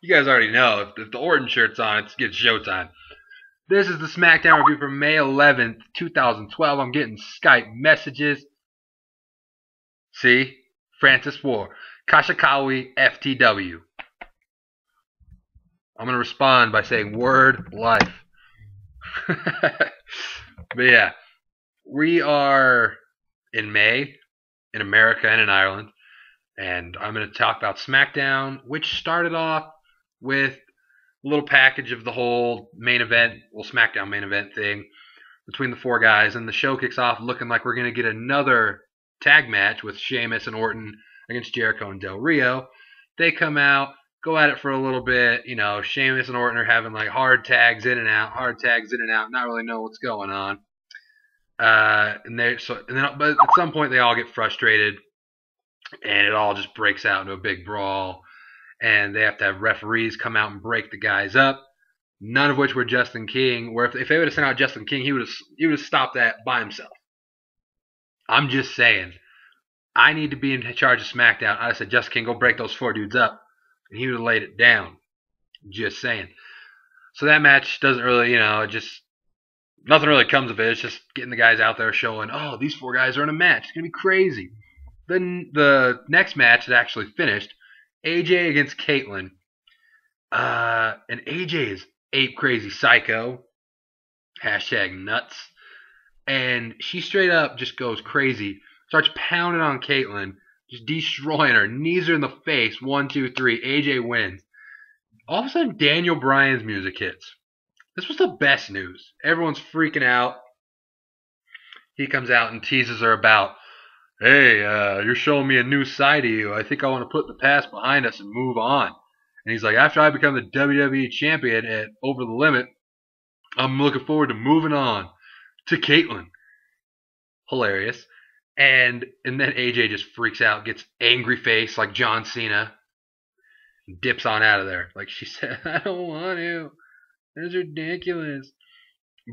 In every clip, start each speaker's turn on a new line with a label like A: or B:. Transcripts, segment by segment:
A: You guys already know. If the Orton shirt's on, it's showtime. This is the SmackDown review for May 11th, 2012. I'm getting Skype messages. See? Francis War. Kashakawi FTW. I'm going to respond by saying word life. But yeah, we are in May in America and in Ireland. And I'm going to talk about SmackDown, which started off with a little package of the whole main event, SmackDown main event thing between the four guys. And the show kicks off looking like we're going to get another tag match with Sheamus and Orton against Jericho and Del Rio. They come out, go at it for a little bit. You know, Sheamus and Orton are having like hard tags in and out, not really know what's going on. But at some point they all get frustrated, and it all just breaks out into a big brawl. And they have to have referees come out and break the guys up. None of which were Justin King. Where if they would have sent out Justin King, he would have stopped that by himself. I'm just saying, I need to be in charge of SmackDown. I said, Justin King, go break those four dudes up, and he would have laid it down. Just saying. So that match doesn't really, nothing really comes of it. It's just getting the guys out there showing, oh, these four guys are in a match. It's gonna be crazy. Then the next match is actually finished. AJ against Caitlyn. And AJ is ape crazy psycho. Hashtag nuts. And she straight up just goes crazy. Starts pounding on Caitlyn. Just destroying her. Knees her in the face. 1, 2, 3. AJ wins. All of a sudden, Daniel Bryan's music hits. This was the best news. Everyone's freaking out. He comes out and teases her about, hey, you're showing me a new side of you. I think I want to put the past behind us and move on. And he's like, after I become the WWE champion at Over the Limit, I'm looking forward to moving on to Caitlyn. Hilarious. And then AJ just freaks out, gets angry face like John Cena, and dips on out of there. Like she said, I don't want to. That's ridiculous.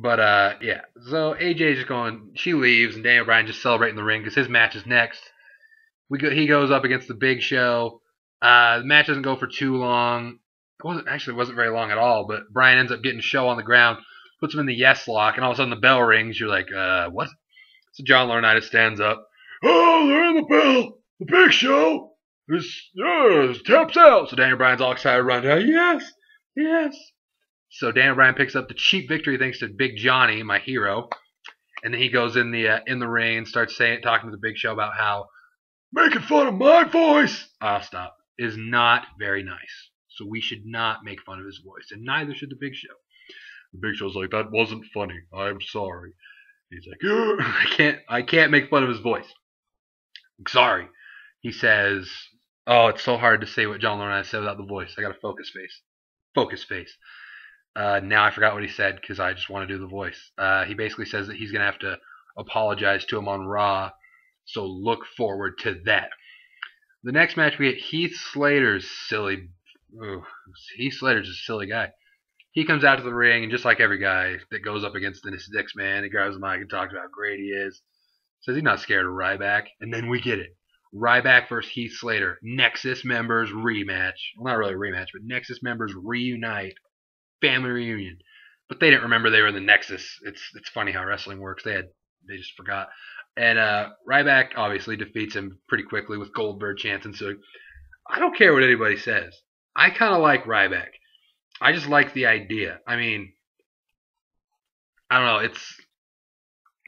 A: But, yeah. So AJ just going, she leaves, and Daniel Bryan just celebrating the ring because his match is next. He goes up against the Big Show. The match doesn't go for too long. It wasn't very long at all, but Bryan ends up getting Show on the ground, puts him in the yes lock, and all of a sudden the bell rings. You're like, what? So John Laurinaitis stands up. Oh, they're in the bell. The Big Show taps out. So Daniel Bryan's all excited, run down. Yes, yes. So Daniel Bryan picks up the cheap victory thanks to Big Johnny, my hero. And then he goes in the ring and starts talking to the Big Show about how making fun of my voice, I'll stop, is not very nice. So we should not make fun of his voice, and neither should the Big Show. The Big Show's like, that wasn't funny. I'm sorry. He's like, I can't make fun of his voice. I'm sorry. He says, oh, it's so hard to say what John Laurinaitis said without the voice. I got a focus face. Focus face. Now I forgot what he said because I just want to do the voice. He basically says that he's going to have to apologize to him on Raw, so look forward to that. The next match we get Heath Slater's silly. Heath Slater's a silly guy. He comes out to the ring, and just like every guy that goes up against the six man, he grabs the mic and talks about how great he is. Says he's not scared of Ryback, and then we get it. Ryback versus Heath Slater. Nexus members rematch. Well, not really a rematch, but Nexus members reunite. Family reunion. But they didn't remember they were in the Nexus. It's funny how wrestling works. They just forgot. And Ryback obviously defeats him pretty quickly with Goldberg chanting. So I don't care what anybody says. I kind of like Ryback. I just like the idea. I mean, I don't know.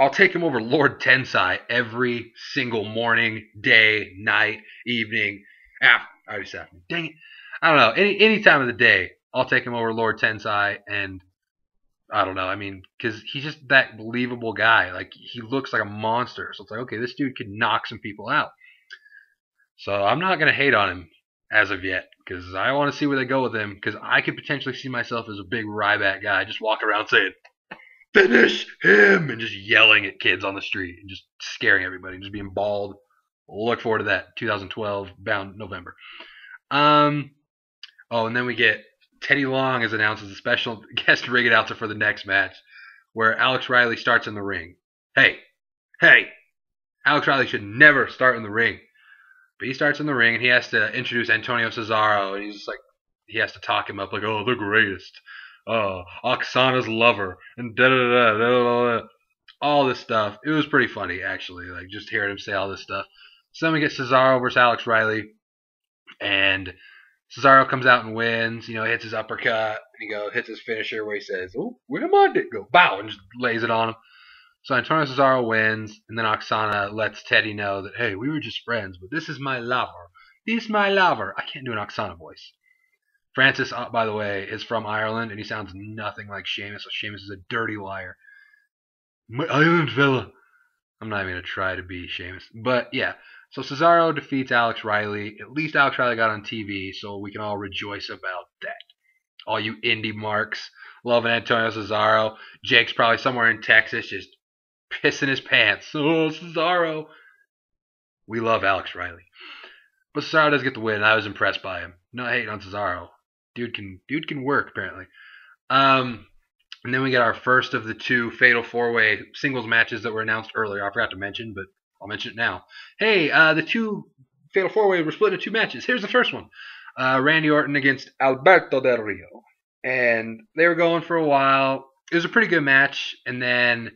A: I'll take him over Lord Tensai every single morning, day, night, evening. I already said afternoon. Dang it. I don't know. Any time of the day, I'll take him over Lord Tensai, and I don't know. I mean, because he's just that believable guy. Like, he looks like a monster. So it's like, okay, this dude could knock some people out. So I'm not going to hate on him as of yet, because I want to see where they go with him, because I could potentially see myself as a big Ryback guy, just walking around saying, finish him, and just yelling at kids on the street, and just scaring everybody, and just being bald. Look forward to that, 2012, bound November. And then we get Teddy Long is announced as a special guest ring announcer for the next match, where Alex Riley starts in the ring. Hey, Alex Riley should never start in the ring. But he starts in the ring, and he has to introduce Antonio Cesaro, and he's just like, he has to talk him up like, oh, the greatest, Oksana's lover, and da da da da da, all this stuff. It was pretty funny actually, like just hearing him say all this stuff. So then we get Cesaro versus Alex Riley, and Cesaro comes out and wins. You know, hits his uppercut, and he hits his finisher where he says, "Oh, where my dick go?" Bow, and just lays it on him. So Antonio Cesaro wins, and then Oksana lets Teddy know that, hey, we were just friends, but this is my lover. This is my lover. I can't do an Oksana voice. Francis, by the way, is from Ireland, and he sounds nothing like Sheamus. So Sheamus is a dirty liar. My Ireland fella. I'm not even going to try to be Sheamus. But yeah, so Cesaro defeats Alex Riley. At least Alex Riley got on TV, so we can all rejoice about that. All you indie marks loving Antonio Cesaro. Jake's probably somewhere in Texas just pissing his pants. Oh, Cesaro. We love Alex Riley. But Cesaro does get the win. I was impressed by him. Not hating on Cesaro. Dude can work, apparently. And then we get our first of the two Fatal 4-Way singles matches that were announced earlier. I forgot to mention, but I'll mention it now. Hey, the two Fatal 4-Way were split into two matches. Here's the first one. Randy Orton against Alberto Del Rio. And they were going for a while. It was a pretty good match. And then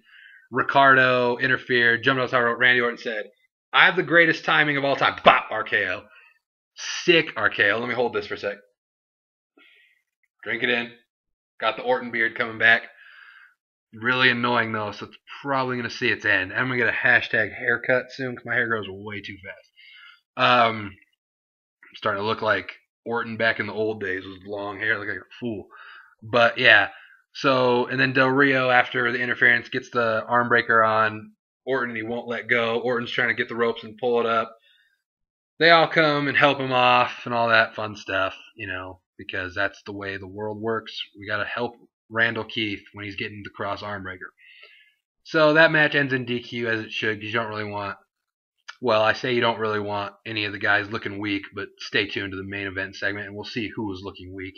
A: Ricardo interfered, jumped outside rope. Randy Orton said, I have the greatest timing of all time. Bop! RKO. Sick RKO. Let me hold this for a sec. Drink it in. Got the Orton beard coming back. Really annoying, though, so it's probably going to see its end. I'm going to get a hashtag haircut soon because my hair grows way too fast. I'm starting to look like Orton back in the old days with long hair, like a fool. But, yeah. So, and then Del Rio, after the interference, gets the arm breaker on Orton. He won't let go. Orton's trying to get the ropes and pull it up. They all come and help him off and all that fun stuff, you know, because that's the way the world works. We got to help Randall Keith when he's getting the cross arm breaker. So that match ends in DQ as it should, because you don't really want, well, I say you don't really want any of the guys looking weak, but stay tuned to the main event segment and we'll see who was looking weak.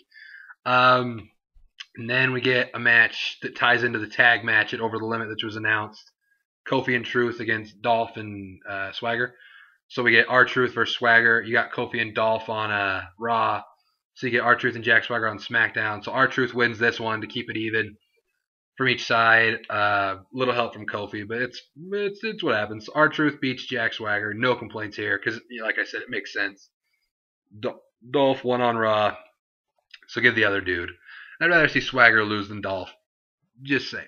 A: And then we get a match that ties into the tag match at Over the Limit that was announced. Kofi and Truth against Dolph and Swagger. So we get R-Truth versus Swagger. You got Kofi and Dolph on Raw. So you get R-Truth and Jack Swagger on SmackDown. So R-Truth wins this one to keep it even from each side. Little help from Kofi, but it's what happens. R-Truth beats Jack Swagger. No complaints here because, you know, like I said, it makes sense. Dolph won on Raw. So give the other dude. I'd rather see Swagger lose than Dolph. Just saying.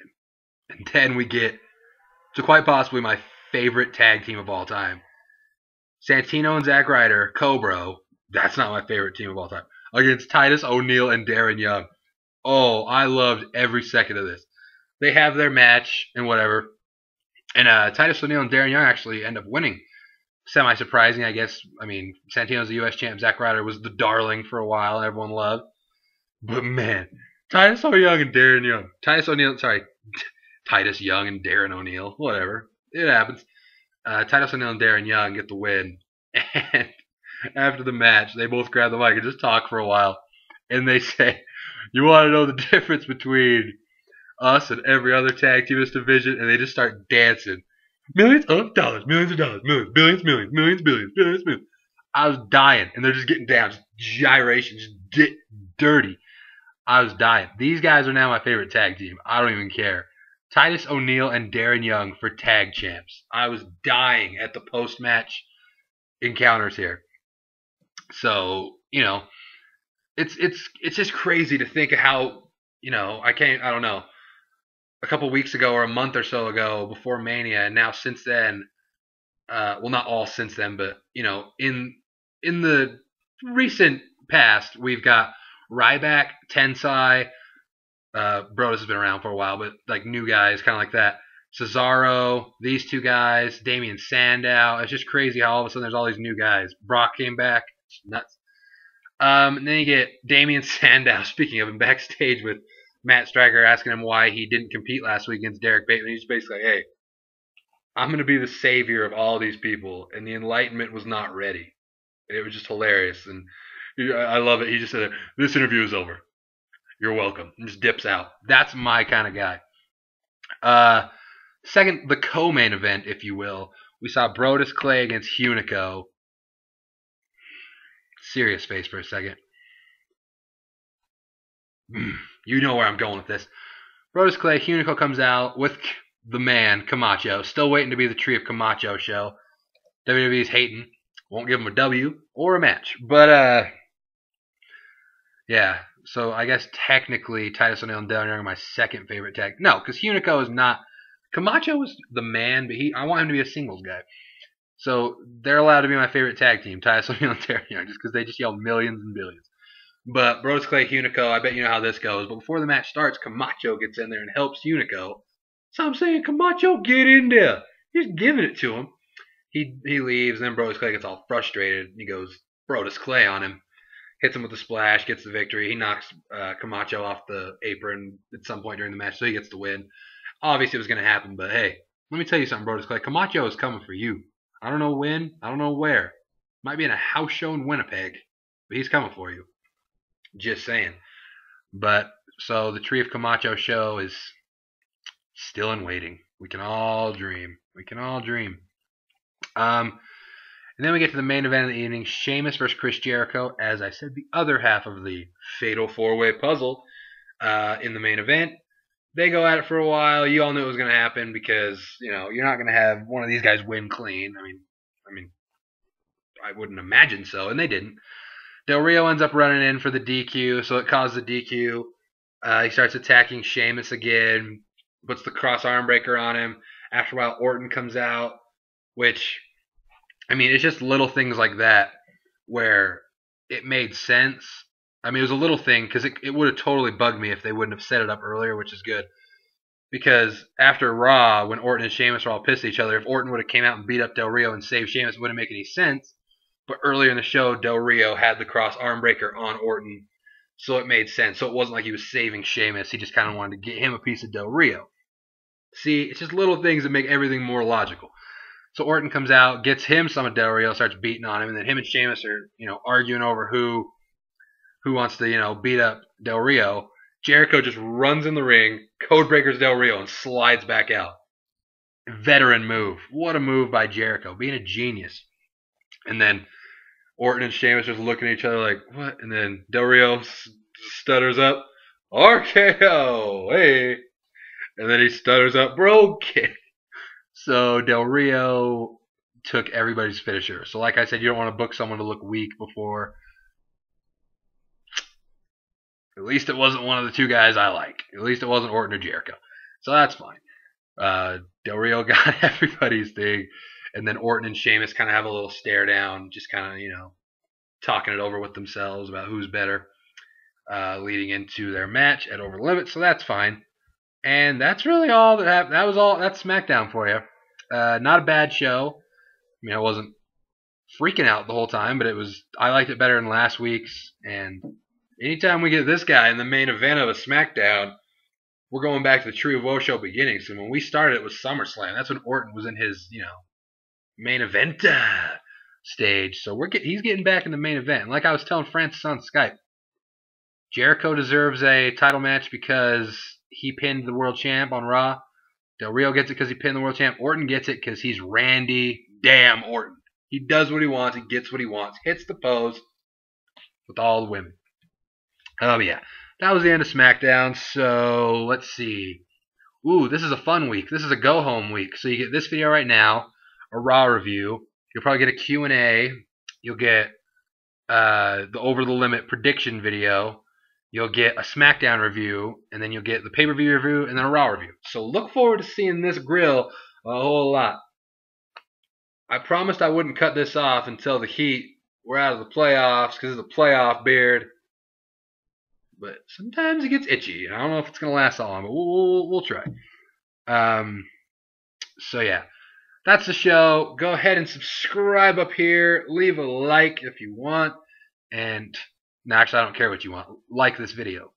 A: And then we get to quite possibly my favorite tag team of all time. Santino and Zack Ryder, Cobra. That's not my favorite team of all time. Against Titus O'Neil and Darren Young. Oh, I loved every second of this. They have their match and whatever. And Titus O'Neil and Darren Young actually end up winning. Semi-surprising, I guess. I mean, Santino's the U.S. champ. Zack Ryder was the darling for a while and everyone loved. But man, Titus Young and Darren Young. Titus Young and Darren O'Neil. Whatever. It happens. Titus O'Neil and Darren Young get the win. And after the match, they both grab the mic and just talk for a while. And they say, you want to know the difference between us and every other tag team in this division? And they just start dancing. Millions of dollars, millions, billions, billions. I was dying. And they're just getting down. Just gyration. Just dirty. I was dying. These guys are now my favorite tag team. I don't even care. Titus O'Neil and Darren Young for tag champs. I was dying at the post-match encounters here. So, you know, it's just crazy to think of how, you know, I don't know, a couple weeks ago or a month or so ago before Mania, and now since then, well, not all since then, but, you know, in the recent past, we've got Ryback, Tensai, Brodus has been around for a while, but like new guys, kind of like that. Cesaro, these two guys, Damian Sandow. It's just crazy how all of a sudden there's all these new guys. Brock came back. It's nuts. And then you get Damian Sandow, speaking of him, backstage with Matt Striker asking him why he didn't compete last week against Derek Bateman. He's basically like, hey, I'm going to be the savior of all these people. And the Enlightenment was not ready. And it was just hilarious. And I love it. He just said, this interview is over. You're welcome. And just dips out. That's my kind of guy. Second, the co-main event, if you will. We saw Brodus Clay against Hunico. Serious face for a second. You know where I'm going with this. Brodus Clay, Hunico comes out with the man, Camacho. Still waiting to be the Tree of Camacho show. WWE's hating. Won't give him a W or a match. But, yeah. So I guess technically Titus O'Neil and Del Rio are my second favorite tag. No, because Hunico is not. Camacho is the man, but I want him to be a singles guy. So they're allowed to be my favorite tag team, Titus O'Neil and Del Rio, just because they just yell millions and billions. But Brodus Clay, Hunico, I bet you know how this goes. But before the match starts, Camacho gets in there and helps Hunico. So I'm saying, Camacho, get in there. He's giving it to him. He leaves, and then Brodus Clay gets all frustrated. He goes Brodus Clay on him. Hits him with a splash, gets the victory. He knocks Camacho off the apron at some point during the match, so he gets the win. Obviously, it was going to happen, but hey, let me tell you something, Brodus Clay. Camacho is coming for you. I don't know when. I don't know where. Might be in a house show in Winnipeg, but he's coming for you. Just saying. But, so the Tree of Camacho show is still in waiting. We can all dream. We can all dream. And then we get to the main event of the evening, Sheamus versus Chris Jericho. As I said, the other half of the fatal four-way puzzle in the main event. They go at it for a while. You all knew it was going to happen because, you know, you're not going to have one of these guys win clean. I mean, I wouldn't imagine so, and they didn't. Del Rio ends up running in for the DQ, so it causes the DQ. He starts attacking Sheamus again, puts the cross arm breaker on him. After a while, Orton comes out, which, I mean, it's just little things like that where it made sense. I mean, it was a little thing because it would have totally bugged me if they wouldn't have set it up earlier, which is good. Because after Raw, when Orton and Sheamus were all pissed at each other, if Orton would have came out and beat up Del Rio and saved Sheamus, it wouldn't make any sense. But earlier in the show, Del Rio had the cross arm breaker on Orton, so it made sense. So it wasn't like he was saving Sheamus. He just kind of wanted to get him a piece of Del Rio. See, it's just little things that make everything more logical. So Orton comes out, gets him some of Del Rio, starts beating on him, and then him and Sheamus are, arguing over who wants to, beat up Del Rio. Jericho just runs in the ring, code breakers Del Rio, and slides back out. Veteran move. What a move by Jericho, being a genius. And then Orton and Sheamus just looking at each other like, what? And then Del Rio stutters up, RKO, hey. And then he stutters up, broken. So Del Rio took everybody's finisher. So like I said, you don't want to book someone to look weak before. At least it wasn't one of the two guys I like. At least it wasn't Orton or Jericho. So that's fine. Del Rio got everybody's thing. And then Orton and Sheamus kind of have a little stare down, just kind of, talking it over with themselves about who's better, leading into their match at Over the Limit. So that's fine. And that's really all that happened. That was all. That's SmackDown for you. Not a bad show. I mean, I wasn't freaking out the whole time, but I liked it better than last week's. And anytime we get this guy in the main event of a SmackDown, we're going back to the Tree of Woe show beginning. So when we started, it was SummerSlam. That's when Orton was in his, main event stage. So he's getting back in the main event. And like I was telling Francis on Skype, Jericho deserves a title match because he pinned the world champ on Raw. Del Rio gets it because he pinned the world champ. Orton gets it because he's Randy damn Orton. He does what he wants. He gets what he wants. Hits the pose with all the women. Oh, yeah. That was the end of SmackDown. So, let's see. Ooh, this is a fun week. This is a go-home week. So you get this video right now, a Raw review. You'll probably get a Q&A. You'll get the Over the Limit prediction video. You'll get a SmackDown review, and then you'll get the pay-per-view review, and then a Raw review. So look forward to seeing this grill a whole lot. I promised I wouldn't cut this off until the Heat were out of the playoffs, because it's a playoff beard. But sometimes it gets itchy. I don't know if it's going to last that long, but we'll try. So yeah, that's the show. Go ahead and subscribe up here. Leave a like if you want. And... no, actually, I don't care what you want. Like this video.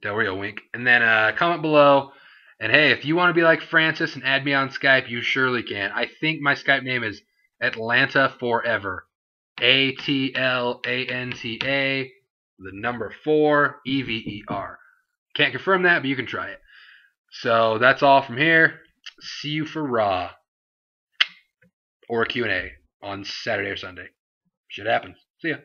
A: Del Rio wink. And then comment below. And hey, if you want to be like Francis and add me on Skype, you surely can. I think my Skype name is Atlanta Forever. ATLANTA, the number 4, EVER. Can't confirm that, but you can try it. So that's all from here. See you for Raw. Or a Q&A on Saturday or Sunday. Shit happens. See ya.